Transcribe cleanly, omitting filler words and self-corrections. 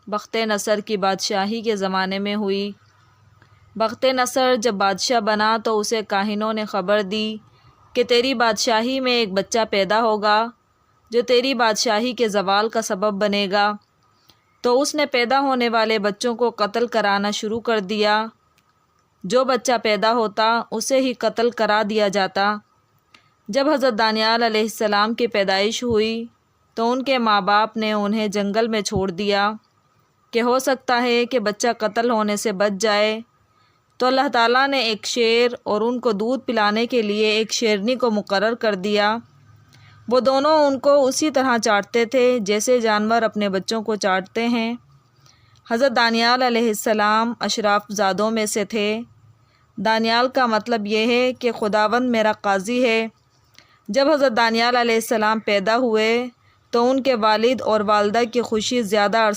بخت نصر کی بادشاہی کے زمانے میں ہوئی۔ بخت نصر جب بادشاہ بنا تو اسے کاہنوں نے خبر دی کہ تیری بادشاہی میں ایک بچہ پیدا ہوگا جو تیری بادشاہی کے زوال کا سبب بنے گا۔ تو اس نے پیدا ہونے والے بچوں کو قتل کرانا شروع کر دیا۔ جو بچہ پیدا ہوتا اسے ہی قتل کرا دیا جاتا۔ جب حضرت دانیال علیہ السلام کی پیدائش ہوئی تو ان کے ماں باپ نے انہیں جنگل میں چھوڑ دیا کہ ہو سکتا ہے کہ بچہ قتل ہونے سے بچ جائے۔ تو اللہ تعالیٰ نے ایک شیر اور ان کو دودھ پلانے کے لیے ایک شیرنی کو مقرر کر دیا۔ وہ دونوں ان کو اسی طرح چاٹتے تھے جیسے جانور اپنے بچوں کو چاٹتے ہیں۔ حضرت دانیال علیہ السلام اشراف زادوں میں سے تھے۔ دانیال کا مطلب یہ ہے کہ خداوند میرا قاضی ہے۔ جب حضرت دانیال علیہ السلام پیدا ہوئے تو ان کے والد اور والدہ کی خوشی زیادہ